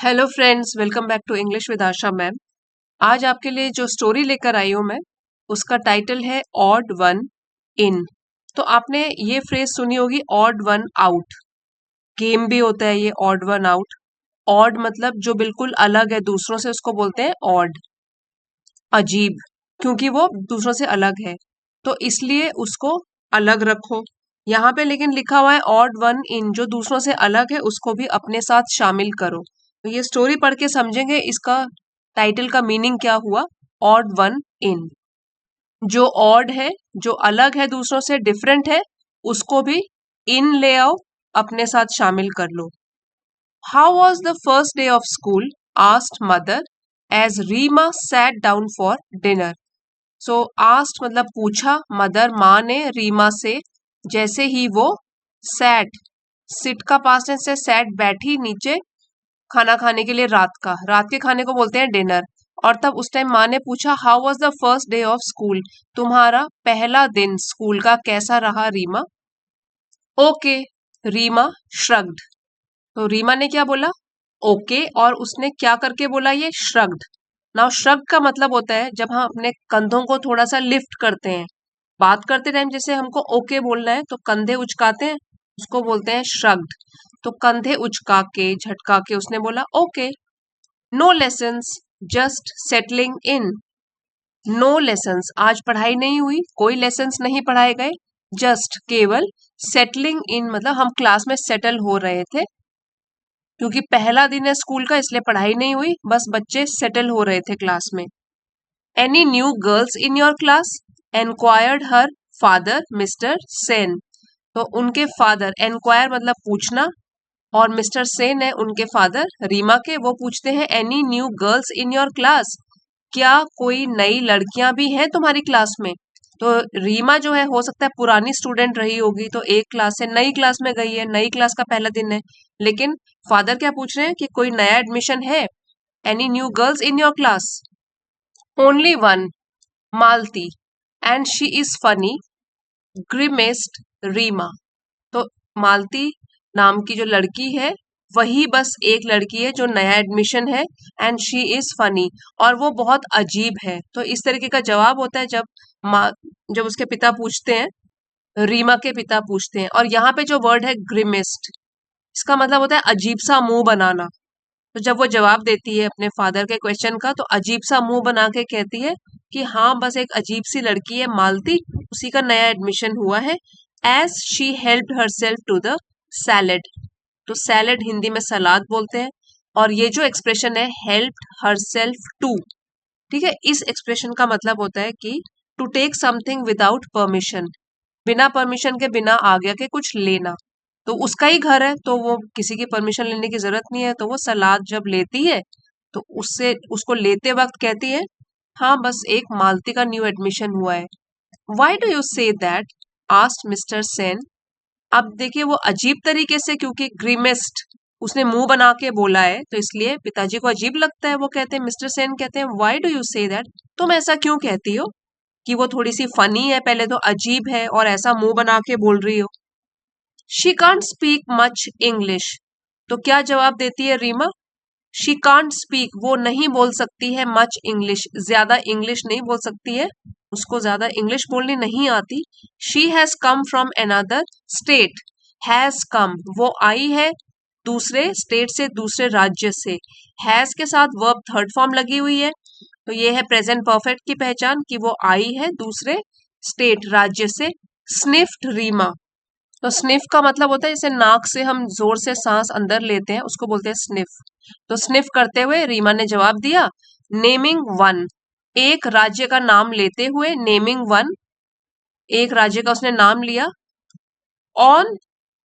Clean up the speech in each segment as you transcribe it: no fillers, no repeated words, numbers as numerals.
Hello friends, welcome back to English with Asha ma'am. आज आपके लिए जो स्टोरी लेकर आई हूँ मैं, उसका टाइटल है ऑड वन इन। तो आपने ये फ्रेज सुनी होगी, ऑड वन आउट। गेम भी होता है ये ऑड वन आउट। ऑड मतलब जो बिल्कुल अलग है दूसरों से, उसको बोलते हैं ऑड, अजीब, क्योंकि वो दूसरों से अलग है तो इसलिए उसको अलग रखो। यहाँ पे लेकिन लिखा हुआ है ऑड वन इन, जो दूसरों से अलग है उसको भी अपने साथ शामिल करो। तो ये स्टोरी पढ़ के समझेंगे इसका टाइटल का मीनिंग क्या हुआ। ऑड वन इन, जो ऑड है, जो अलग है दूसरों से, डिफरेंट है, उसको भी इन ले आओ, अपने साथ शामिल कर लो। How was the first day of school, asked mother as Reema sat down for dinner. So asked मतलब पूछा, मदर माँ ने रीमा से, जैसे ही वो सैट, सिट का पास्ट टेंस है, सैट बैठी नीचे खाना खाने के लिए, रात के खाने को बोलते हैं डिनर। और तब उस टाइम माँ ने पूछा how was the first day of school, तुम्हारा पहला दिन स्कूल का कैसा रहा रीमा। Okay, Reema shrugged. तो रीमा ने क्या बोला, ओके, और उसने क्या करके बोला, ये श्रग्ड। नाउ श्रग का मतलब होता है जब हम अपने कंधों को थोड़ा सा लिफ्ट करते हैं, बात करते टाइम जैसे हमको ओके बोलना है तो कंधे उचकाते हैं, उसको बोलते हैं श्रग्ड। तो कंधे उचका के, झटका के उसने बोला okay. No lessons, just settling in. No lessons, आज पढ़ाई नहीं हुई, कोई लेसन्स नहीं पढ़ाए गए। जस्ट, केवल। सेटलिंग इन मतलब हम क्लास में सेटल हो रहे थे, क्योंकि पहला दिन है स्कूल का इसलिए पढ़ाई नहीं हुई, बस बच्चे सेटल हो रहे थे क्लास में। Any new girls in your class, enquired her father Mister Sen. तो उनके फादर, एनक्वायर मतलब पूछना, और मिस्टर सेन है उनके फादर रीमा के, वो पूछते हैं any new girls in your class, क्या कोई नई लड़कियां भी हैं तुम्हारी क्लास में। तो रीमा जो है, हो सकता है पुरानी स्टूडेंट रही होगी तो एक क्लास से नई क्लास में गई है, नई क्लास का पहला दिन है, लेकिन फादर क्या पूछ रहे हैं कि कोई नया एडमिशन है, any new girls in your class. Only one, Malati, and she is funny, grimaced Reema. तो मालती नाम की जो लड़की है, वही बस एक लड़की है जो नया एडमिशन है, एंड शी इज फनी, और वो बहुत अजीब है। तो इस तरीके का जवाब होता है जब माँ, जब उसके पिता पूछते हैं, रीमा के पिता पूछते हैं। और यहाँ पे जो वर्ड है ग्रिमिस्ट, इसका मतलब होता है अजीब सा मुंह बनाना। तो जब वो जवाब देती है अपने फादर के क्वेश्चन का, तो अजीब सा मुंह बना के कहती है कि हाँ, बस एक अजीब सी लड़की है मालती, उसी का नया एडमिशन हुआ है। As she helped herself to the salad. तो सैलेड हिंदी में सलाद बोलते हैं, और ये जो एक्सप्रेशन है हेल्प्ड हरसेल्फ टू, ठीक है, इस एक्सप्रेशन का मतलब होता है कि to take something without permission, बिना परमिशन के, बिना आज्ञा के कुछ लेना। तो उसका ही घर है तो वो किसी की परमिशन लेने की जरूरत नहीं है, तो वो सलाद जब लेती है तो उससे, उसको लेते वक्त कहती है हाँ, बस एक मालती का न्यू एडमिशन हुआ है। Y do you say that, asked mister Sen. अब देखिए वो अजीब तरीके से, क्योंकि ग्रीमेस्ट, उसने मुंह बना के बोला है तो इसलिए पिताजी को अजीब लगता है। वो कहते हैं, मिस्टर सेन कहते हैं, why do you say that, तुम ऐसा क्यों कहती हो कि वो थोड़ी सी फनी है, पहले तो अजीब है और ऐसा मुंह बना के बोल रही हो। She can't speak much English. तो क्या जवाब देती है रीमा, शी कांट स्पीक, वो नहीं बोल सकती है, मच इंग्लिश, ज्यादा इंग्लिश नहीं बोल सकती है, उसको ज्यादा इंग्लिश बोलनी नहीं आती। She has come from another state, has come, वो आई है दूसरे स्टेट से, दूसरे राज्य से। हैज के साथ वर्ब थर्ड फॉर्म लगी हुई है, तो ये है प्रेजेंट परफेक्ट की पहचान कि वो आई है दूसरे स्टेट, राज्य से। स्निफ्ड रीमा। तो स्निफ का मतलब होता है जैसे नाक से हम जोर से सांस अंदर लेते हैं, उसको बोलते हैं स्निफ। तो स्निफ करते हुए रीमा ने जवाब दिया, नेमिंग वन, एक राज्य का नाम लेते हुए, नेमिंग वन, एक राज्य का उसने नाम लिया। On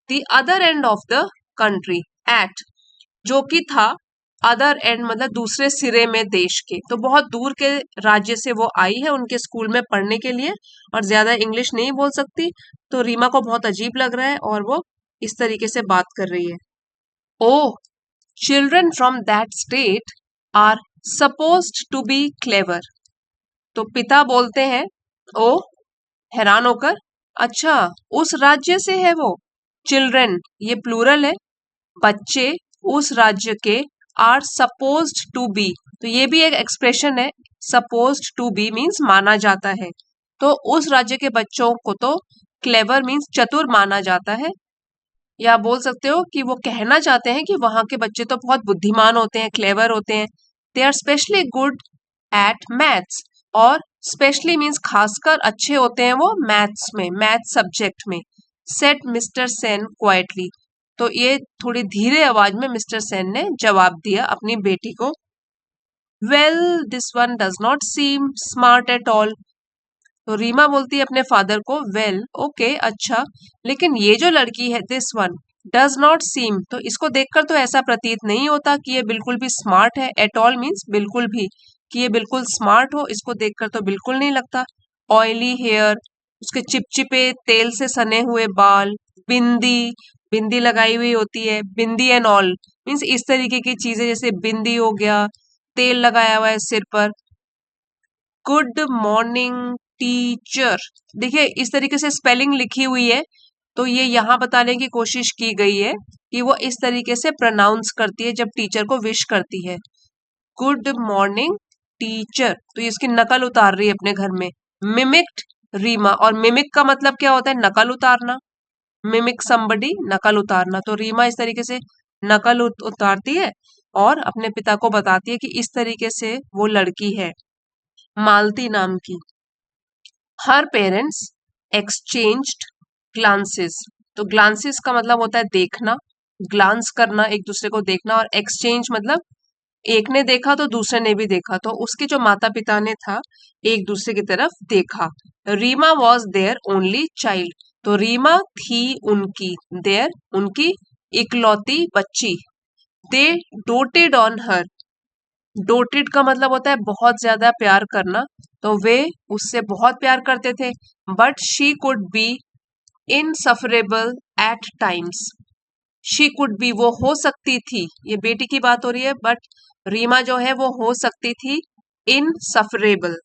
the other end of the country, at, जो कि था, अदर एंड मतलब दूसरे सिरे में देश के, तो बहुत दूर के राज्य से वो आई है उनके स्कूल में पढ़ने के लिए, और ज्यादा इंग्लिश नहीं बोल सकती। तो रीमा को बहुत अजीब लग रहा है और वो इस तरीके से बात कर रही है। Oh, children from that state are supposed to be clever. तो पिता बोलते हैं, ओ, हैरान होकर, अच्छा, उस राज्य से है वो। चिल्ड्रन ये प्लूरल है, बच्चे उस राज्य के आर सपोज्ड टू बी, तो ये भी एक एक्सप्रेशन है, सपोज्ड टू बी मीन्स माना जाता है। तो उस राज्य के बच्चों को तो क्लेवर मीन्स चतुर माना जाता है, या बोल सकते हो कि वो कहना चाहते हैं कि वहां के बच्चे तो बहुत बुद्धिमान होते हैं, क्लेवर होते हैं। They are specially good at maths, और स्पेशली मीन्स खासकर अच्छे होते हैं वो मैथ्स में, मैथ सब्जेक्ट में। सेट मिस्टर सेन क्वाइटली, तो ये थोड़ी धीरे आवाज में मिस्टर सेन ने जवाब दिया अपनी बेटी को। Well this one does not seem smart at all, तो रीमा बोलती है अपने फादर को, वेल ओके अच्छा, लेकिन ये जो लड़की है this one does not seem, तो इसको देखकर तो ऐसा प्रतीत नहीं होता कि ये बिल्कुल भी स्मार्ट है। एट ऑल मीन्स बिल्कुल भी, कि ये बिल्कुल स्मार्ट हो, इसको देखकर तो बिल्कुल नहीं लगता। ऑयली हेयर, उसके चिपचिपे तेल से सने हुए बाल, बिंदी, बिंदी लगाई हुई होती है, बिंदी एंड ऑल मीन्स इस तरीके की चीजें, जैसे बिंदी हो गया, तेल लगाया हुआ है सिर पर। गुड मॉर्निंग टीचर, देखिए इस तरीके से स्पेलिंग लिखी हुई है, तो ये यहाँ बताने की कोशिश की गई है कि वो इस तरीके से प्रोनाउंस करती है जब टीचर को विश करती है। गुड मॉर्निंग टीचर, तो ये इसकी नकल उतार रही है अपने घर में। मिमिक्ड रीमा, और मिमिक का मतलब क्या होता है, नकल उतारना। मिमिक समबडी, नकल उतारना, तो रीमा इस तरीके से नकल उतारती है और अपने पिता को बताती है कि इस तरीके से वो लड़की है, मालती नाम की। हर पेरेंट्स एक्सचेंज्ड ग्लांसेस, तो ग्लांसेस का मतलब होता है देखना, ग्लांस करना, एक दूसरे को देखना, और एक्सचेंज मतलब एक ने देखा तो दूसरे ने भी देखा, तो उसके जो माता पिता ने था एक दूसरे की तरफ देखा। Reema was their only child, तो रीमा थी उनकी, देयर उनकी इकलौती बच्ची। दे डोटेड ऑन हर, डोटेड का मतलब होता है बहुत ज्यादा प्यार करना, तो वे उससे बहुत प्यार करते थे। But she could be insufferable at times, she could be वो हो सकती थी, ये बेटी की बात हो रही है, बट रीमा जो है वो हो सकती थी इनसफरेबल,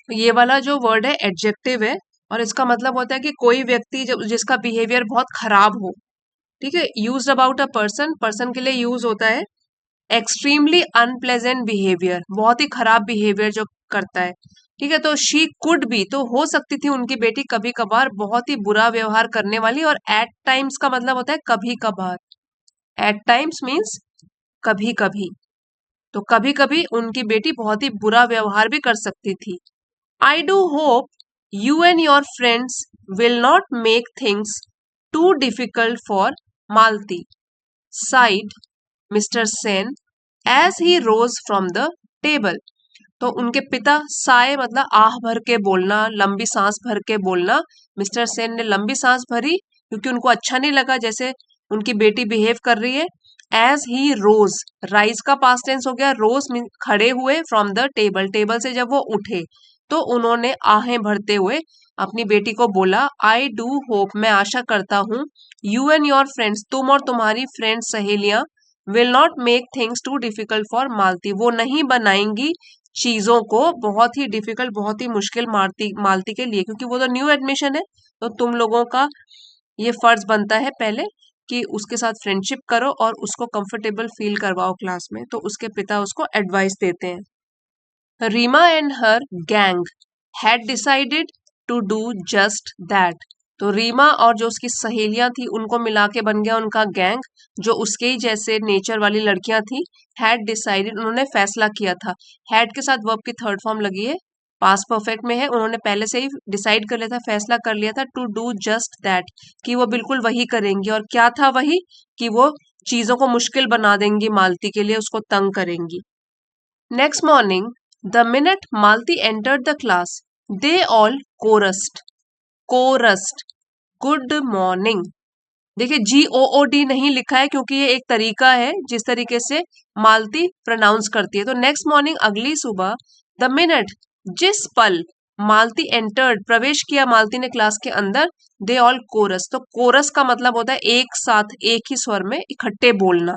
ये वाला जो वर्ड है एडजेक्टिव है, और इसका मतलब होता है कि कोई व्यक्ति जब जिसका बिहेवियर बहुत खराब हो, ठीक है, use about a person, person के लिए यूज होता है। एक्सट्रीमली अनप्लेजेंट बिहेवियर, बहुत ही खराब बिहेवियर जो करता है, ठीक है, तो शी कुड बी तो हो सकती थी उनकी बेटी कभी कभार बहुत ही बुरा व्यवहार करने वाली, और एट टाइम्स का मतलब होता है कभी कभार, एट टाइम्स मीन्स कभी कभी, तो कभी कभी उनकी बेटी बहुत ही बुरा व्यवहार भी कर सकती थी। I do hope you and your friends will not make things too difficult for Malti, sighed Mr Sen as he rose from the table, तो उनके पिता, साय मतलब आह भर के बोलना, लंबी सांस भर के बोलना, मिस्टर सेन ने लंबी सांस भरी क्योंकि उनको अच्छा नहीं लगा जैसे उनकी बेटी बिहेव कर रही है। एज ही रोज, राइज का पास्ट टेंस हो गया, रोज खड़े हुए, फ्रॉम द टेबल, टेबल से जब वो उठे, तो उन्होंने आहें भरते हुए अपनी बेटी को बोला, आई डू होप मैं आशा करता हूँ, यू एंड योर फ्रेंड्स तुम और तुम्हारी फ्रेंड्स सहेलियां, will not make things too difficult for Malati वो नहीं बनाएंगी चीजों को बहुत ही डिफिकल्ट, बहुत ही मुश्किल मालती मालती के लिए, क्योंकि वो तो न्यू एडमिशन है, तो तुम लोगों का ये फर्ज बनता है पहले कि उसके साथ फ्रेंडशिप करो और उसको कंफर्टेबल फील करवाओ क्लास में, तो उसके पिता उसको एडवाइस देते हैं। Reema and her gang had decided to do just that, तो रीमा और जो उसकी सहेलियां थी उनको मिला के बन गया उनका गैंग, जो उसके ही जैसे नेचर वाली लड़कियां थी। हैड डिसाइडेड उन्होंने फैसला किया था, हैड के साथ वर्ब की थर्ड फॉर्म लगी है, पास परफेक्ट में है, उन्होंने पहले से ही डिसाइड कर लिया था, फैसला कर लिया था, टू डू जस्ट दैट, कि वो बिल्कुल वही करेंगी, और क्या था वही, कि वो चीजों को मुश्किल बना देंगी मालती के लिए, उसको तंग करेंगी। Next morning the minute Malati entered the class they all chorused, chorused good morning, देखिए GOOD नहीं लिखा है क्योंकि ये एक तरीका है जिस तरीके से मालती प्रोनाउंस करती है। तो नेक्स्ट मॉर्निंग अगली सुबह, द मिनट जिस पल मालती एंटर्ड प्रवेश किया मालती ने क्लास के अंदर, दे ऑल कोरस, तो कोरस का मतलब होता है एक साथ एक ही स्वर में इकट्ठे बोलना,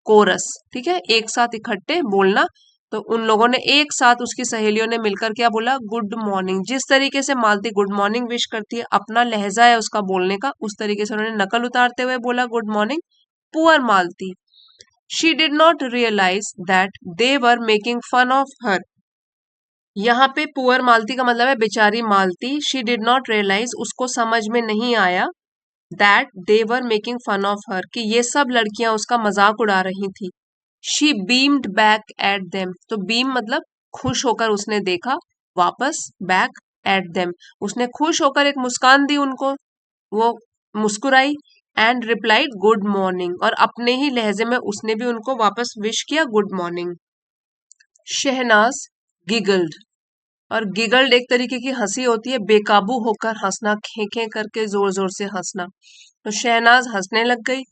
कोरस, ठीक है, एक साथ इकट्ठे बोलना, तो उन लोगों ने एक साथ उसकी सहेलियों ने मिलकर क्या बोला, गुड मॉर्निंग, जिस तरीके से मालती गुड मॉर्निंग विश करती है, अपना लहजा है उसका बोलने का, उस तरीके से उन्होंने नकल उतारते हुए बोला good morning. Poor Malti, she did not realise that they were making fun of her. यहाँ पे पुअर मालती का मतलब है बेचारी Malti. She did not realise, उसको समझ में नहीं आया, that they were making fun of her, कि ये सब लड़कियां उसका मजाक उड़ा रही थी। She beamed back at them, तो बीम मतलब खुश होकर उसने देखा वापस, बैक एट देम उसने खुश होकर एक मुस्कान दी उनको, वो मुस्कुराई, एंड रिप्लाइड गुड मॉर्निंग, और अपने ही लहजे में उसने भी उनको वापस विश किया गुड मॉर्निंग। शहनाज गिगल्ड, और गिगल्ड एक तरीके की हंसी होती है, बेकाबू होकर हंसना, खें करके जोर जोर से हंसना। तो शहनाज हंसने लग गई।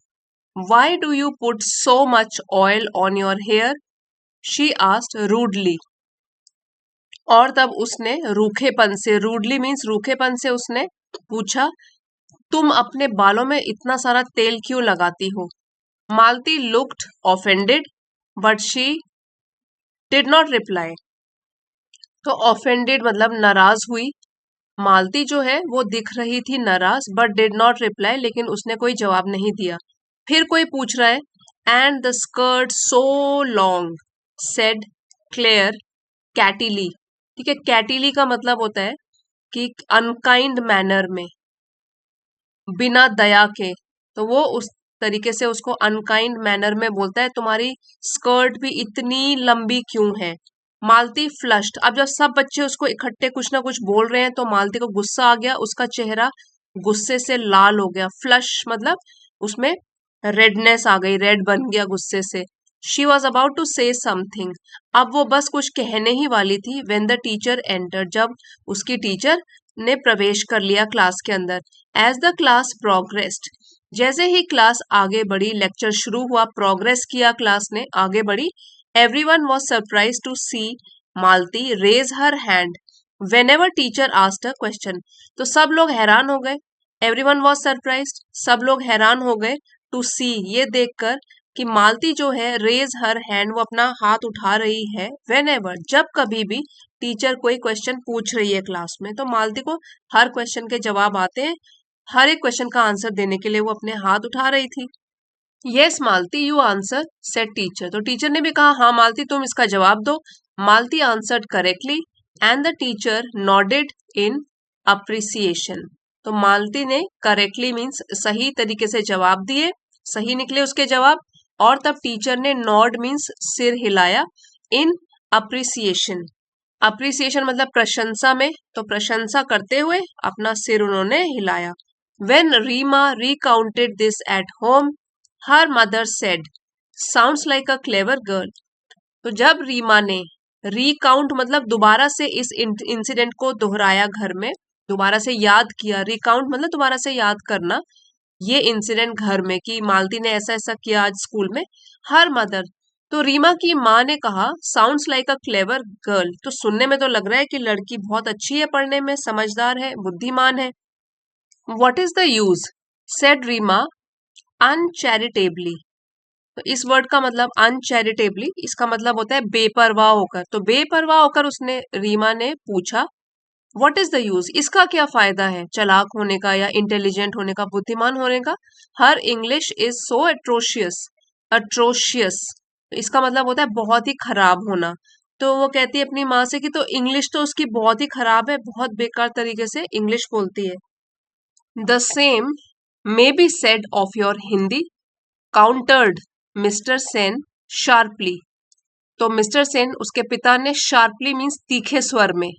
Why do you put so much oil on your hair, she asked rudely, और तब उसने रूखेपन से, रूडली मीन्स रूखेपन से उसने पूछा, तुम अपने बालों में इतना सारा तेल क्यों लगाती हो। Malati looked offended but she did not reply. तो ऑफेंडेड मतलब नाराज हुई, मालती जो है वो दिख रही थी नाराज, बट डिड नॉट रिप्लाई, लेकिन उसने कोई जवाब नहीं दिया। फिर कोई पूछ रहा है, and the skirt so long said Claire cattily. ठीक है, कैटिली का मतलब होता है कि अनकाइंड मैनर में, बिना दया के, तो वो उस तरीके से उसको अनकाइंड मैनर में बोलता है, तुम्हारी स्कर्ट भी इतनी लंबी क्यों है। मालती फ्लश्ड, अब जब सब बच्चे उसको इकट्ठे कुछ ना कुछ बोल रहे हैं तो मालती को गुस्सा आ गया, उसका चेहरा गुस्से से लाल हो गया। फ्लश मतलब उसमें रेडनेस आ गई, रेड बन गया गुस्से से। She was about to say something, अब वो बस कुछ कहने ही वाली थी, व्हेन द टीचर एंटर, जब उसकी टीचर ने प्रवेश कर लिया क्लास के अंदर। एज द क्लास प्रोग्रेस्ड, जैसे ही क्लास आगे बढ़ी, लेक्चर शुरू हुआ, प्रोग्रेस किया क्लास ने, आगे बढ़ी। Everyone was surprised to see Malti raise her hand whenever teacher asked a question, तो सब लोग हैरान हो गए। एवरीवन वाज सरप्राइज्ड, सब लोग हैरान हो गए, टू सी ये देखकर कि मालती जो है रेज हर हैंड, वो अपना हाथ उठा रही है, व्हेनेवर जब कभी भी टीचर कोई क्वेश्चन पूछ रही है क्लास में, तो मालती को हर क्वेश्चन के जवाब आते हैं, हर एक क्वेश्चन का आंसर देने के लिए वो अपने हाथ उठा रही थी। Yes Malati you answer said teacher, तो टीचर ने भी कहा हाँ मालती तुम इसका जवाब दो। Malati answered correctly and the teacher nodded in appreciation, तो मालती ने करेक्टली मीन्स सही तरीके से जवाब दिए, सही निकले उसके जवाब, और तब टीचर ने नॉड मीन्स सिर हिलाया, इन अप्रिसिएशन, अप्रिसिएशन मतलब प्रशंसा में, तो प्रशंसा करते हुए अपना सिर उन्होंने हिलाया। When Rima recounted this at home, her mother said, "Sounds like a clever girl." तो जब रीमा ने रिकाउंट मतलब दोबारा से इस इंसिडेंट को दोहराया घर में, दोबारा से याद किया, रिकाउंट मतलब दोबारा से याद करना, ये इंसिडेंट घर में कि मालती ने ऐसा ऐसा किया आज स्कूल में। हर मदर, तो रीमा की माँ ने कहा, sounds like a clever girl, तो सुनने में तो लग रहा है कि लड़की बहुत अच्छी है, पढ़ने में समझदार है, बुद्धिमान है। What is the use said Reema uncharitably, तो इस वर्ड का मतलब अनचैरिटेबली, इसका मतलब होता है बेपरवाह होकर, तो बेपरवाह होकर उसने, रीमा ने पूछा, व्हाट इज द यूज, इसका क्या फायदा है चालाक होने का या इंटेलिजेंट होने का, बुद्धिमान होने का। हर English is so atrocious, atrocious इसका मतलब होता है बहुत ही खराब होना। तो वो कहती है अपनी माँ से कि तो इंग्लिश तो उसकी बहुत ही खराब है, बहुत बेकार तरीके से इंग्लिश बोलती है। The same may be said of your Hindi, countered mister Sen sharply, तो मिस्टर सेन उसके पिता ने शार्पली मीन्स तीखे स्वर में,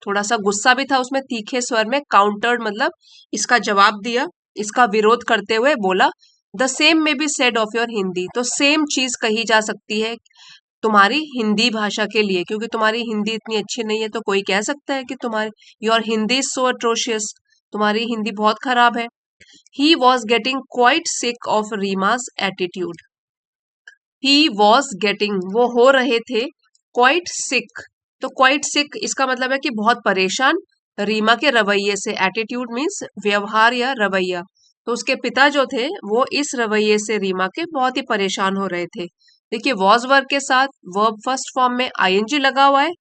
थोड़ा सा गुस्सा भी था उसमें, तीखे स्वर में, काउंटर्ड मतलब इसका जवाब दिया, इसका विरोध करते हुए बोला। द सेम में be said of your Hindi, तो सेम चीज कही जा सकती है तुम्हारी हिंदी भाषा के लिए, क्योंकि तुम्हारी हिंदी इतनी अच्छी नहीं है, तो कोई कह सकता है कि तुम्हारी योर हिंदी सो अट्रोशियस, तुम्हारी हिंदी बहुत खराब है। He was getting quite sick of Reema's attitude, he was getting वो हो रहे थे, क्वाइट सिक, तो क्वाइट सिक इसका मतलब है कि बहुत परेशान, रीमा के रवैये से, एटीट्यूड मीन्स व्यवहार या रवैया, तो उसके पिता जो थे वो इस रवैये से रीमा के बहुत ही परेशान हो रहे थे। देखिए वॉज वर्ब के साथ वर्ब फर्स्ट फॉर्म में आईएनजी लगा हुआ है,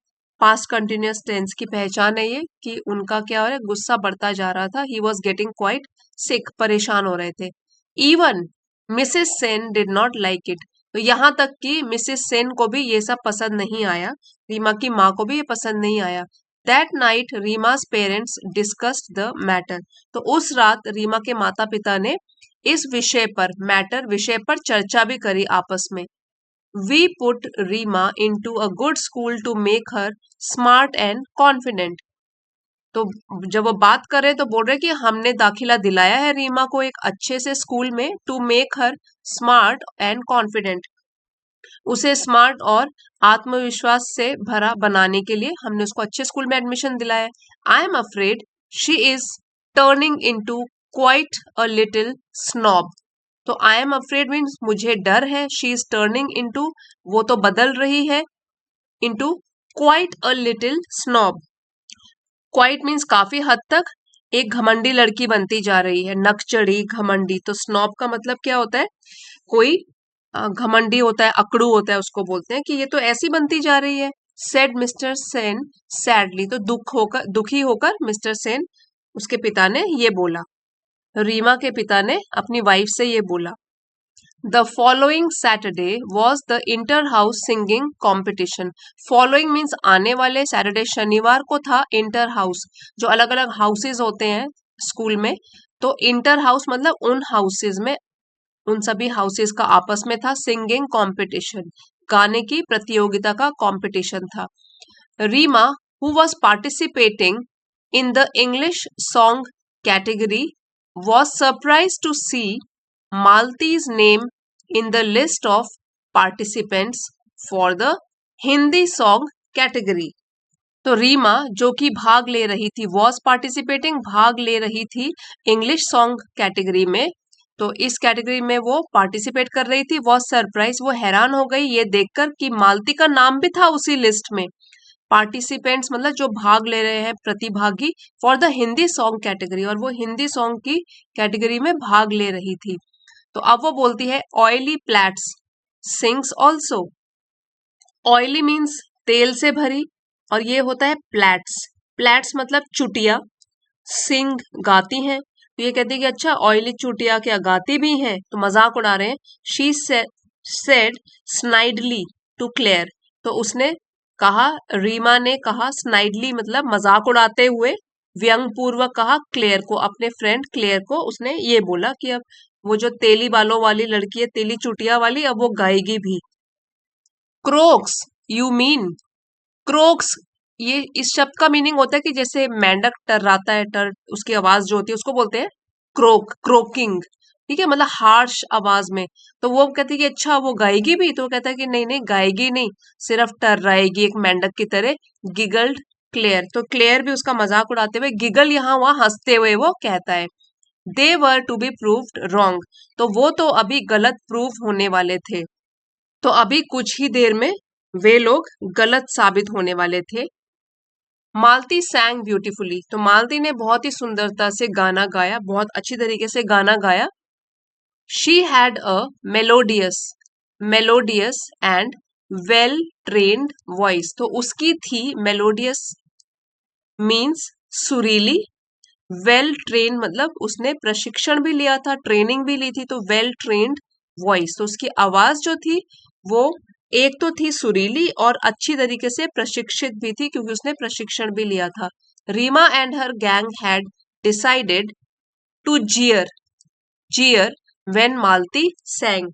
पास्ट कंटिन्यूअस टेंस की पहचान है ये, कि उनका क्या हो रहा है, गुस्सा बढ़ता जा रहा था, ही वॉज गेटिंग क्वाइट सिक, परेशान हो रहे थे। Even Mrs Sen did not like it, तो यहाँ तक कि मिसेस सेन को भी ये सब पसंद नहीं आया, रीमा की माँ को भी ये पसंद नहीं आया। That night Reema's parents discussed the matter. तो उस रात रीमा के माता पिता ने इस विषय पर चर्चा भी करी आपस में। We put Reema into a good school to make her smart and confident. तो जब वो बात कर रहे तो बोल रहे कि हमने दाखिला दिलाया है रीमा को एक अच्छे से स्कूल में, to make her smart and confident, उसे स्मार्ट और आत्मविश्वास से भरा बनाने के लिए हमने उसको अच्छे स्कूल में एडमिशन दिलाया है। I am afraid she is turning into quite a little snob. तो आई एम अफ्रेड मीन्स मुझे डर है, शी इज टर्निंग इनटू वो तो बदल रही है, into quite a little snob. Quite means काफी हद तक एक घमंडी लड़की बनती जा रही है, नकचढ़ी घमंडी। तो स्नॉब का मतलब क्या होता है, कोई घमंडी होता है, अकड़ू होता है, उसको बोलते हैं कि ये तो ऐसी बनती जा रही है। Said mister Sen sadly. तो दुखी होकर मिस्टर सेन, उसके पिता ने ये बोला, रीमा के पिता ने अपनी वाइफ से ये बोला। The following Saturday was the inter house singing competition. Following means आने वाले सैटरडे, शनिवार को था इंटर हाउस, जो अलग अलग हाउसेज होते हैं स्कूल में। तो इंटर हाउस मतलब उन हाउसेज में, उन सभी हाउसेस का आपस में था सिंगिंग कंपटीशन, गाने की प्रतियोगिता का कंपटीशन था। Reema who was participating in the English song category was surprised to see Malti's name in the list of participants for the Hindi song category। तो रीमा जो कि भाग ले रही थी, वॉज पार्टिसिपेटिंग भाग ले रही थी इंग्लिश सॉन्ग कैटेगरी में, तो इस कैटेगरी में वो पार्टिसिपेट कर रही थी। वॉज सरप्राइज, वो हैरान हो गई ये देखकर कि मालती का नाम भी था उसी लिस्ट में। पार्टिसिपेंट्स मतलब जो भाग ले रहे हैं, प्रतिभागी, for the Hindi song category, और वो हिंदी सॉन्ग की कैटेगरी में भाग ले रही थी। तो अब वो बोलती है oily plants sings also. Oily means तेल से भरी, और ये होता है प्लैट्स। प्लैट्स मतलब चुटिया, सिंग गाती हैं। तो ये कहती है कि अच्छा ऑयली चुटिया क्या गाती भी हैं, तो मजाक उड़ा रहे हैं। She said snidely to Claire. तो उसने कहा, रीमा ने कहा स्नाइडली मतलब मजाक उड़ाते हुए, व्यंग पूर्वक कहा क्लेयर को, अपने फ्रेंड क्लेयर को उसने ये बोला कि अब वो जो तेली बालों वाली लड़की है, तेली चुटिया वाली, अब वो गाएगी भी। क्रोक्स, यू मीन क्रोक्स, ये इस शब्द का मीनिंग होता है कि जैसे मेंढक टर्राता है, उसकी आवाज जो होती है उसको बोलते हैं क्रोकिंग। ठीक है, मतलब हार्श आवाज में। तो वो कहती है कि अच्छा वो गाएगी भी, तो वो कहता है कि नहीं नहीं गाएगी नहीं, सिर्फ टर्राएगी एक मेंढक की तरह। गिगल्ड क्लेयर, तो क्लेयर भी उसका मजाक उड़ाते हुए, गिगल यहाँ हुआ हंसते हुए, वो कहता है दे वर टू बी प्रूव्ड रॉन्ग। तो वो तो अभी गलत प्रूव होने वाले थे, तो अभी कुछ ही देर में वे लोग गलत साबित होने वाले थे। मालती सैंग ब्यूटीफुली। तो मालती ने बहुत ही सुंदरता से गाना गाया, बहुत अच्छी तरीके से गाना गाया। She had a melodious and well trained voice. तो उसकी थी मेलोडियस मीन्स सुरीली, वेल ट्रेन मतलब उसने प्रशिक्षण भी लिया था, ट्रेनिंग भी ली थी, तो वेल ट्रेन्ड वॉइस। तो उसकी आवाज जो थी वो एक तो थी सुरीली और अच्छी तरीके से प्रशिक्षित भी थी, क्योंकि उसने प्रशिक्षण भी लिया था। Reema and her gang had decided to jeer when Malti sang.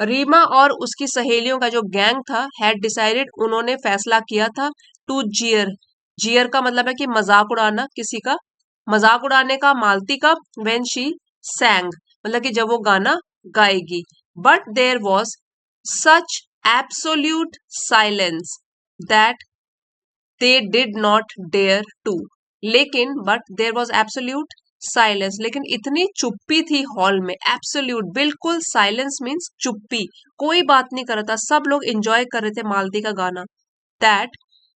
Reema और उसकी सहेलियों का जो गैंग था, हैड डिसाइडेड उन्होंने फैसला किया था, टू जियर, जियर का मतलब है कि मजाक उड़ाना, किसी का मजाक उड़ाने का, मालती का। व्हेन शी सैंग मतलब कि जब वो गाना गाएगी। But there was such absolute silence that they did not dare to. लेकिन but there was absolute silence, लेकिन इतनी चुप्पी थी हॉल में, एब्सोल्यूट बिल्कुल, साइलेंस मीन्स चुप्पी, कोई बात नहीं कर रहा था, सब लोग एंजॉय कर रहे थे मालती का गाना। That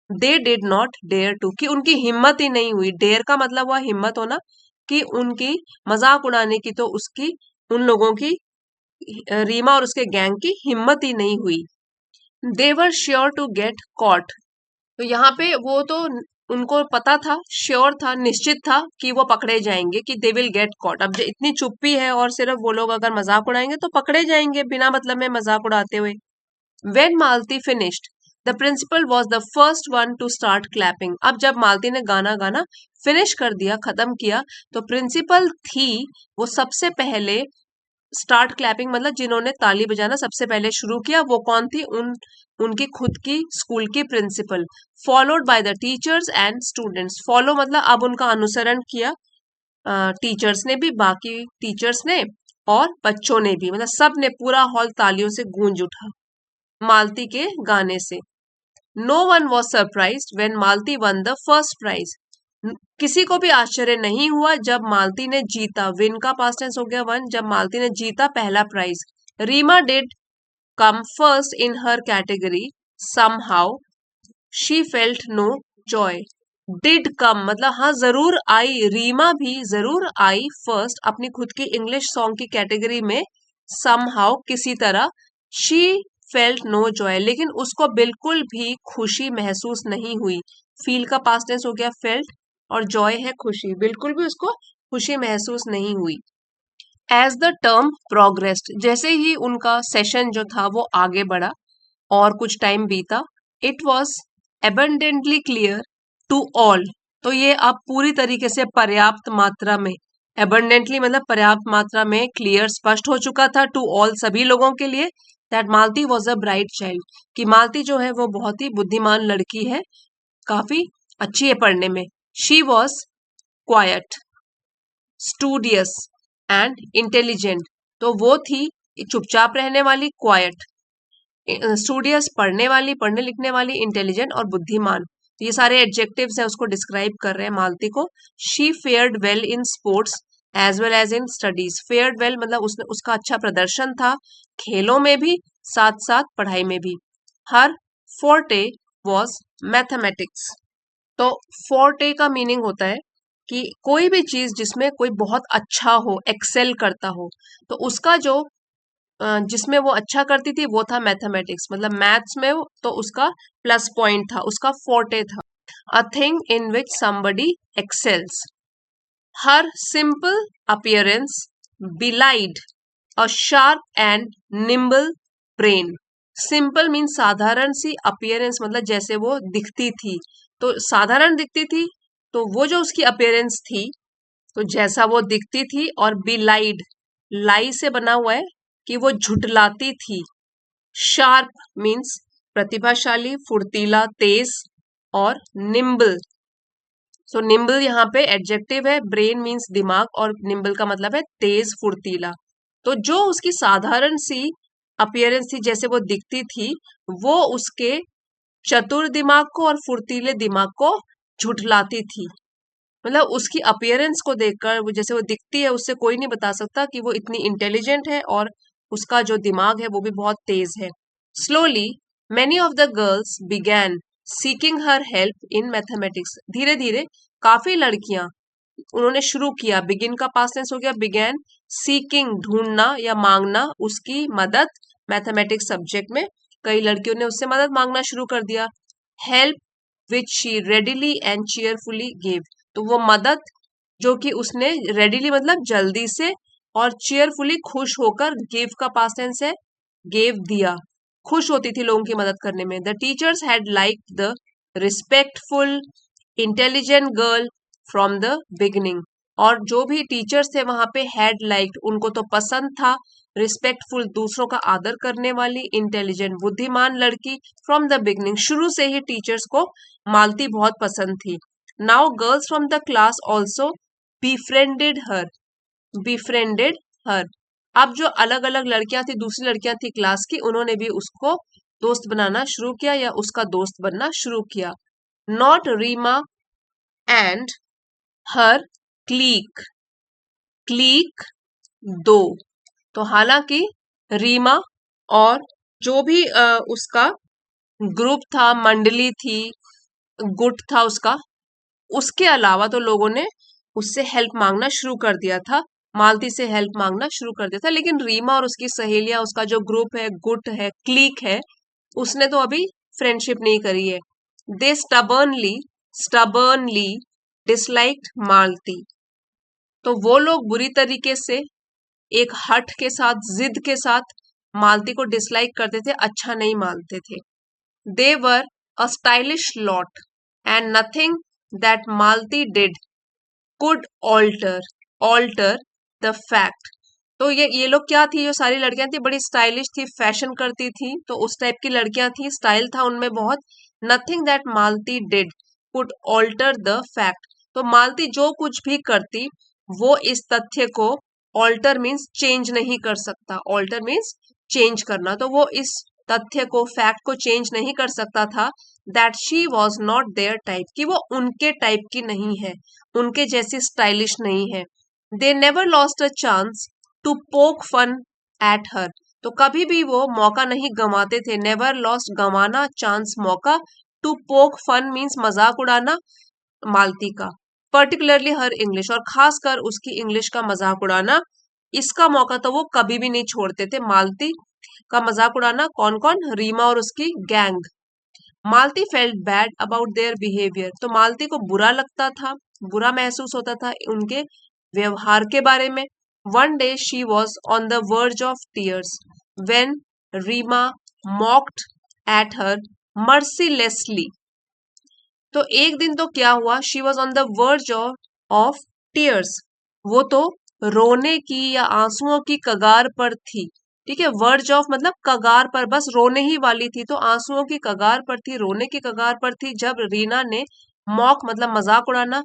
they did not dare to, कि उनकी हिम्मत ही नहीं हुई। डेयर का मतलब हुआ हिम्मत होना, कि उनकी मजाक उड़ाने की, तो उसकी, उन लोगों की, रीमा और उसके गैंग की हिम्मत ही नहीं हुई। They were sure to get caught. तो यहाँ पे वो तो उनको पता था, श्योर था, निश्चित था कि वो पकड़े जाएंगे, कि दे विल गेट कॉट। अब इतनी चुप्पी है और सिर्फ वो लोग अगर मजाक उड़ाएंगे तो पकड़े जाएंगे बिना मतलब में मजाक उड़ाते हुए। When Malti finished, the principal was the first one to start clapping. अब जब मालती ने गाना गाना फिनिश कर दिया, खत्म किया, तो प्रिंसिपल थी वो सबसे पहले स्टार्ट क्लैपिंग, मतलब जिन्होंने ताली बजाना सबसे पहले शुरू किया। वो कौन थी? उनकी खुद की स्कूल की principal. Followed by the teachers and students. Follow मतलब अब उनका अनुसरण किया टीचर्स ने भी, बाकी टीचर्स ने और बच्चों ने भी, मतलब सब ने, पूरा हॉल तालियों से गूंज उठा मालती के गाने से। No one was surprised when Malti won the first prize. किसी को भी आश्चर्य नहीं हुआ जब मालती ने जीता, विन का पास्ट टेंस हो गया वन, जब मालती ने जीता पहला prize. Reema did come first in her category, somehow she felt no joy. Did come मतलब हाँ जरूर आई, रीमा भी जरूर आई फर्स्ट अपनी खुद की इंग्लिश सॉन्ग की कैटेगरी में, समहाउ किसी तरह, शी फेल्ट नो जॉय लेकिन उसको बिल्कुल भी खुशी महसूस नहीं हुई। फील का पास्ट टेंस हो गया फेल्ट और जॉय है खुशी, बिल्कुल भी उसको खुशी महसूस नहीं हुई। एज द टर्म प्रोग्रेस्ड, जैसे ही उनका सेशन जो था वो आगे बढ़ा और कुछ टाइम बीता, it was abundantly clear to all, तो ये अब पूरी तरीके से पर्याप्त मात्रा में, एबंडेंटली मतलब पर्याप्त मात्रा में, क्लियर स्पष्ट हो चुका था, टू ऑल सभी लोगों के लिए, that Malti was a bright child, कि मालती जो है वो बहुत ही बुद्धिमान लड़की है, काफी अच्छी है पढ़ने में। She was quite, studious and intelligent, तो वो थी चुपचाप रहने वाली, क्वाइट, स्टूडियस पढ़ने वाली, पढ़ने लिखने वाली, इंटेलिजेंट और बुद्धिमान, तो ये सारे एडजेक्टिव्स हैं, उसको डिस्क्राइब कर रहे हैं मालती को। She fared well in sports as well as in studies. Fared well मतलब उसका अच्छा प्रदर्शन था खेलों में भी, साथ साथ पढ़ाई में भी। हर फोर्टे वॉज मैथमेटिक्स, तो फोर्टे का मीनिंग होता है कि कोई भी चीज जिसमें कोई बहुत अच्छा हो, एक्सेल करता हो, तो उसका जो जिसमें वो अच्छा करती थी वो था मैथमेटिक्स, मतलब मैथ्स में तो उसका प्लस पॉइंट था, उसका फोर्टे था। A thing in which somebody excels. Her simple appearance belied a sharp and nimble brain. Simple mean साधारण सी, अपीयरेंस मतलब जैसे वो दिखती थी, तो साधारण दिखती थी, तो वो जो उसकी अपीयरेंस थी, तो जैसा वो दिखती थी, और बिलाइड, लाई से बना हुआ है कि वो झुटलाती थी। शार्प मीन्स प्रतिभाशाली, फुर्तीला, तेज, और निम्बल, सो निम्बल यहाँ पे एडजेक्टिव है, ब्रेन मीन्स दिमाग, और निम्बल का मतलब है तेज, फुर्तीला। तो जो उसकी साधारण सी अपीयरेंस थी, जैसे वो दिखती थी, वो उसके चतुर दिमाग को और फुर्तीले दिमाग को झुठलाती थी। मतलब उसकी अपीयरेंस को देखकर, वो जैसे वो दिखती है, उससे कोई नहीं बता सकता कि वो इतनी इंटेलिजेंट है, और उसका जो दिमाग है वो भी बहुत तेज है। Slowly many of the girls began seeking her help in mathematics. धीरे धीरे काफी लड़कियां, उन्होंने शुरू किया, बिगिन का पास्ट टेंस हो गया बिगैन, सीकिंग ढूंढना या मांगना उसकी मदद, मैथमेटिक्स सब्जेक्ट में कई लड़कियों ने उससे मदद मांगना शुरू कर दिया। Help which she readily and cheerfully gave, तो वो मदद जो कि उसने रेडिली मतलब जल्दी से, और चीयरफुली खुश होकर, गिव का पास्ट टेंस है गेव दिया, खुश होती थी लोगों की मदद करने में। The teachers had like the respectful intelligent girl from the beginning, और जो भी टीचर्स थे वहां पे, हैड लाइक्ड उनको तो पसंद था, रिस्पेक्टफुल दूसरों का आदर करने वाली, इंटेलिजेंट बुद्धिमान लड़की, फ्रॉम द बिगिनिंग शुरू से ही टीचर्स को मालती बहुत पसंद थी। Now girls from the class also befriended her, befriended her, अब जो अलग अलग लड़कियां थी, दूसरी लड़कियां थी क्लास की, उन्होंने भी उसको दोस्त बनाना शुरू किया या उसका दोस्त बनना शुरू किया। Not Reema and her clique, clique दो, तो हालांकि रीमा और जो भी उसका ग्रुप था, मंडली थी, गुट था उसका, उसके अलावा तो लोगों ने उससे हेल्प मांगना शुरू कर दिया था, मालती से हेल्प मांगना शुरू कर दिया था, लेकिन रीमा और उसकी सहेलियां, उसका जो ग्रुप है, गुट है, क्लीक है, उसने तो अभी फ्रेंडशिप नहीं करी है। दे स्टबर्नली stubbornly disliked मालती। तो वो लोग बुरी तरीके से एक हट के साथ, जिद के साथ मालती को डिसलाइक करते थे, अच्छा नहीं मानते थे। They were a stylish lot and nothing that Malti did could alter the fact. तो ये लोग क्या थी, जो सारी लड़कियां थी बड़ी स्टाइलिश थी, फैशन करती थी, तो उस टाइप की लड़कियां थी, स्टाइल था उनमें बहुत। Nothing that Malti did could alter the fact. तो मालती जो कुछ भी करती वो इस तथ्य को, ऑल्टर मीन्स चेंज नहीं कर सकता, ऑल्टर मीन्स चेंज करना, तो वो इस तथ्य को, फैक्ट को चेंज नहीं कर सकता था that she was not their type, कि वो उनके टाइप की नहीं है, उनके जैसी स्टाइलिश नहीं है। They never lost a chance to poke fun at her. तो कभी भी वो मौका नहीं गंवाते थे, नेवर लॉस्ट गंवाना, चांस मौका, टू पोक फन मीन्स मजाक उड़ाना मालती का, पर्टिकुलरली हर इंग्लिश, और खासकर उसकी इंग्लिश का मजाक उड़ाना, इसका मौका तो वो कभी भी नहीं छोड़ते थे। मालती का मजाक उड़ाना, कौन कौन, रीमा और उसकी gang. Malti felt bad about their behaviour. तो मालती को बुरा लगता था, बुरा महसूस होता था उनके व्यवहार के बारे में। One day she was on the verge of tears when Reema mocked at her mercilessly. तो एक दिन तो क्या हुआ, she was on the verge of tears, वो तो रोने की या आंसुओं की कगार पर थी। ठीक है, वर्ज ऑफ मतलब कगार पर, बस रोने ही वाली थी, तो आंसुओं की कगार पर थी, रोने की कगार पर थी, जब रीना ने मॉक मतलब मजाक उड़ाना,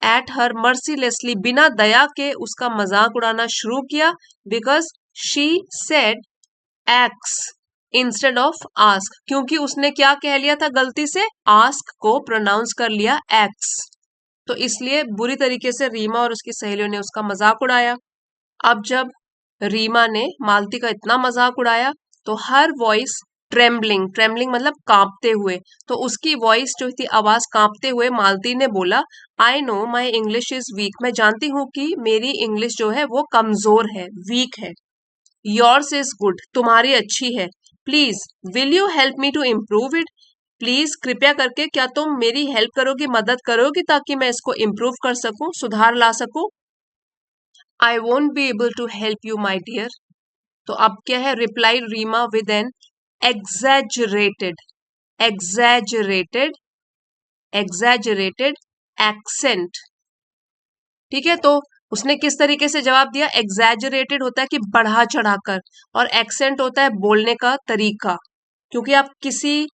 एट हर मर्सीलेसली बिना दया के उसका मजाक उड़ाना शुरू किया। Because she said x instead of ask, क्योंकि उसने क्या कह लिया था गलती से, आस्क को प्रोनाउंस कर लिया एक्स, तो इसलिए बुरी तरीके से रीमा और उसकी सहेलियों ने उसका मजाक उड़ाया। अब जब रीमा ने मालती का इतना मजाक उड़ाया तो हर वॉइस ट्रेम्बलिंग, ट्रेम्बलिंग मतलब कांपते हुए, तो उसकी वॉइस जो थी, आवाज कांपते हुए, मालती ने बोला, I know my English is weak, मैं जानती हूँ कि मेरी इंग्लिश जो है वो कमजोर है, वीक है। योर्स इज गुड, तुम्हारी अच्छी है। Please will you help me to improve it, please कृपया करके क्या तुम मेरी हेल्प करोगी, मदद करोगी, ताकि मैं इसको इम्प्रूव कर सकूं, सुधार ला सकूं। I won't be able to help you my dear. तो अब क्या है, reply Reema with an exaggerated, exaggerated, exaggerated accent. ठीक है, तो उसने किस तरीके से जवाब दिया, एग्जैजरेटेड होता है कि बढ़ा चढ़ाकर, और एक्सेंट होता है बोलने का तरीका। क्योंकि आप किसी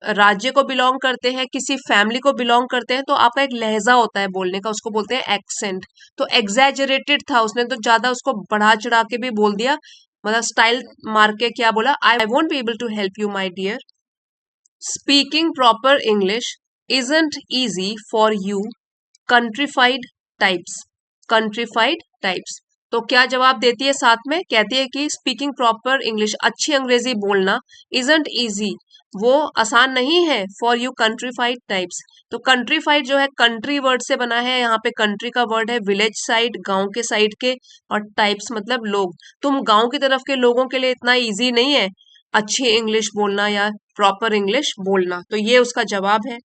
राज्य को बिलोंग करते हैं, किसी फैमिली को बिलोंग करते हैं, तो आपका एक लहजा होता है बोलने का, उसको बोलते हैं एक्सेंट। तो एग्जैजरेटेड था, उसने तो ज्यादा उसको बढ़ा चढ़ा के भी बोल दिया, मतलब स्टाइल मार के क्या बोला, I won't be able to help you my dear. Speaking proper English isn't easy for you countrified types, countrified types. तो क्या जवाब देती है साथ में, कहती है कि स्पीकिंग प्रॉपर इंग्लिश, अच्छी अंग्रेजी बोलना, इजंट इजी, वो आसान नहीं है, फॉर यू कंट्रीफाइड टाइप्स। तो कंट्रीफाइड जो है कंट्री वर्ड से बना है, यहाँ पे कंट्री का वर्ड है, विलेज साइड, गांव के साइड के, और टाइप्स मतलब लोग। तुम गांव की तरफ के लोगों के लिए इतना इजी नहीं है अच्छी इंग्लिश बोलना या प्रॉपर इंग्लिश बोलना, तो ये उसका जवाब है।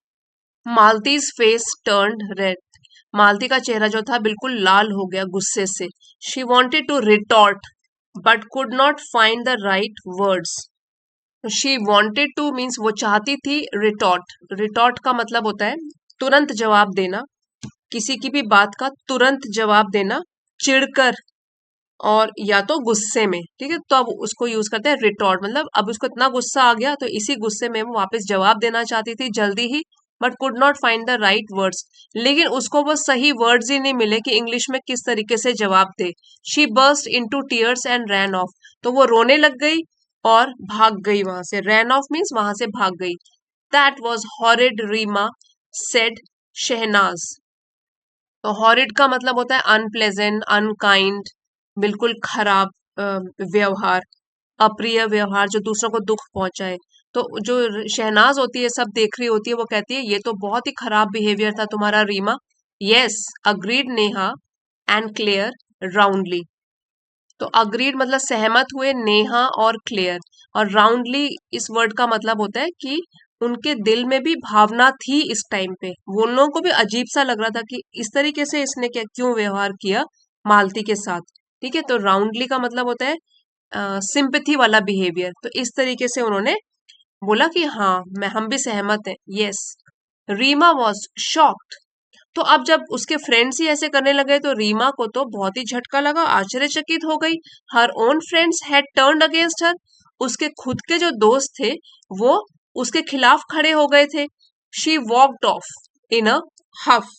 मालतीज फेस टर्न्ड रेड, मालती का चेहरा जो था बिल्कुल लाल हो गया गुस्से से। She wanted to retort but could not find the right words. She wanted to means वो चाहती थी, रिटॉर्ट, रिटॉर्ट का मतलब होता है तुरंत जवाब देना, किसी की भी बात का तुरंत जवाब देना, चिढ़कर और या तो गुस्से में। ठीक है, तो अब उसको यूज करते हैं रिटॉर्ट, मतलब अब उसको इतना गुस्सा आ गया तो इसी गुस्से में वो वापस जवाब देना चाहती थी जल्दी ही, but could not find the right words, लेकिन उसको वो सही वर्ड्स ही नहीं मिले कि इंग्लिश में किस तरीके से जवाब दे। She burst into tears and ran off, तो वो रोने लग गई और भाग गई वहां से, रैन ऑफ मीन्स वहां से भाग गई। That was horrid Reema said Shehnaz. तो हॉरिड का मतलब होता है अनप्लेजेंट, अनकाइंड, बिल्कुल खराब व्यवहार, अप्रिय व्यवहार, जो दूसरों को दुख पहुंचाए। तो जो शहनाज होती है, सब देख रही होती है, वो कहती है ये तो बहुत ही खराब बिहेवियर था तुम्हारा Reema. Yes agreed Neha and Claire roundly. तो अग्रीड मतलब सहमत हुए नेहा और क्लेयर, और राउंडली इस वर्ड का मतलब होता है कि उनके दिल में भी भावना थी इस टाइम पे। वो उन लोगों को भी अजीब सा लग रहा था कि इस तरीके से इसने क्या क्यों व्यवहार किया मालती के साथ। ठीक है, तो राउंडली का मतलब होता है सिंपैथी वाला बिहेवियर। तो इस तरीके से उन्होंने बोला कि हाँ मैं हम भी सहमत हैं। Yes, Reema was shocked. तो अब जब उसके फ्रेंड्स ही ऐसे करने लगे तो रीमा को तो बहुत ही झटका लगा, आश्चर्यचकित हो गई। Her own friends had turned against her. उसके खुद के जो दोस्त थे वो उसके खिलाफ खड़े हो गए थे। She walked off in a huff.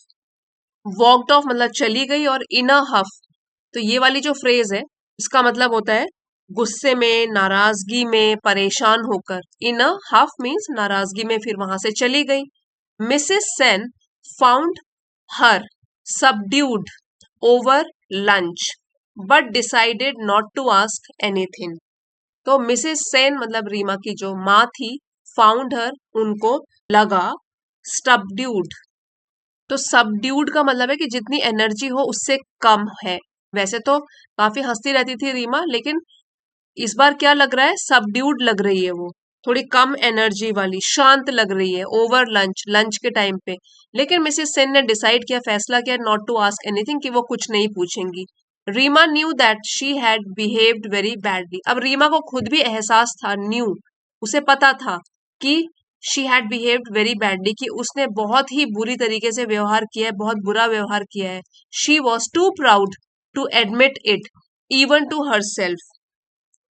Walked off मतलब चली गई, और इन अ हफ तो ये वाली जो फ्रेज है इसका मतलब होता है गुस्से में, नाराजगी में, परेशान होकर। इन अ हफ मीन्स नाराजगी में फिर वहां से चली गई। Mrs Sen found her subdued over lunch but decided not to ask anything. तो मिसेस सेन मतलब रीमा की जो माँ थी, फाउंड हर उनको लगा, सबड्यूड तो सबड्यूड का मतलब है कि जितनी एनर्जी हो उससे कम है। वैसे तो काफी हंसती रहती थी रीमा, लेकिन इस बार क्या लग रहा है, सबड्यूड लग रही है वो, थोड़ी कम एनर्जी वाली, शांत लग रही है ओवर लंच, लंच के टाइम पे। लेकिन मिसेस सेन ने डिसाइड किया, फैसला किया नॉट टू आस्क एनीथिंग, कि वो कुछ नहीं पूछेंगी। Reema knew that she had behaved very badly. अब रीमा को खुद भी एहसास था, न्यू उसे पता था कि she had behaved very badly, कि उसने बहुत ही बुरी तरीके से व्यवहार किया है, बहुत बुरा व्यवहार किया है। She was too proud to admit it even to herself.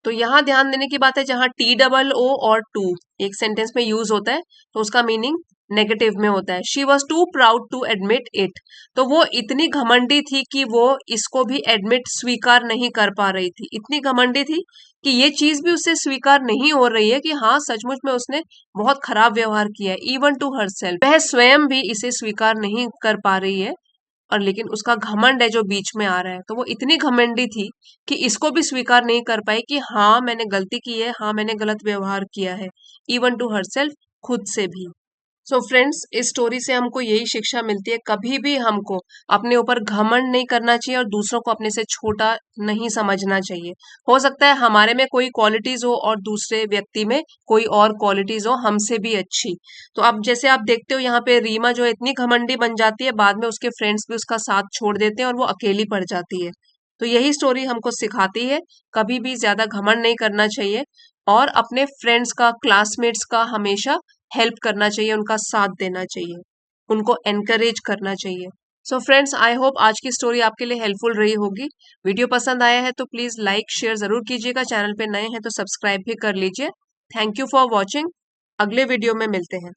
तो यहाँ ध्यान देने की बात है, जहाँ टी डबल ओ और टू एक सेंटेंस में यूज होता है तो उसका मीनिंग नेगेटिव में होता है। She was too proud to admit it, तो वो इतनी घमंडी थी कि वो इसको भी एडमिट, स्वीकार नहीं कर पा रही थी। इतनी घमंडी थी कि ये चीज भी उससे स्वीकार नहीं हो रही है कि हाँ सचमुच में उसने बहुत खराब व्यवहार किया है। इवन टू हर सेल्फ, वह स्वयं भी इसे स्वीकार नहीं कर पा रही है, और लेकिन उसका घमंड है जो बीच में आ रहा है। तो वो इतनी घमंडी थी कि इसको भी स्वीकार नहीं कर पाई कि हाँ मैंने गलती की है, हाँ मैंने गलत व्यवहार किया है। इवन टू हरसेल्फ, खुद से भी। सो फ्रेंड्स, इस स्टोरी से हमको यही शिक्षा मिलती है, कभी भी हमको अपने ऊपर घमंड नहीं करना चाहिए और दूसरों को अपने से छोटा नहीं समझना चाहिए। हो सकता है हमारे में कोई क्वालिटीज हो और दूसरे व्यक्ति में कोई और क्वालिटीज हो हमसे भी अच्छी। तो अब जैसे आप देखते हो यहाँ पे रीमा जो है इतनी घमंडी बन जाती है, बाद में उसके फ्रेंड्स भी उसका साथ छोड़ देते हैं और वो अकेली पड़ जाती है। तो यही स्टोरी हमको सिखाती है, कभी भी ज्यादा घमंड नहीं करना चाहिए, और अपने फ्रेंड्स का, क्लासमेट्स का हमेशा हेल्प करना चाहिए, उनका साथ देना चाहिए, उनको एनकरेज करना चाहिए। सो फ्रेंड्स, आई होप आज की स्टोरी आपके लिए हेल्पफुल रही होगी। वीडियो पसंद आया है तो प्लीज लाइक शेयर जरूर कीजिएगा, चैनल पे नए हैं तो सब्सक्राइब भी कर लीजिए। Thank you for watching. अगले वीडियो में मिलते हैं।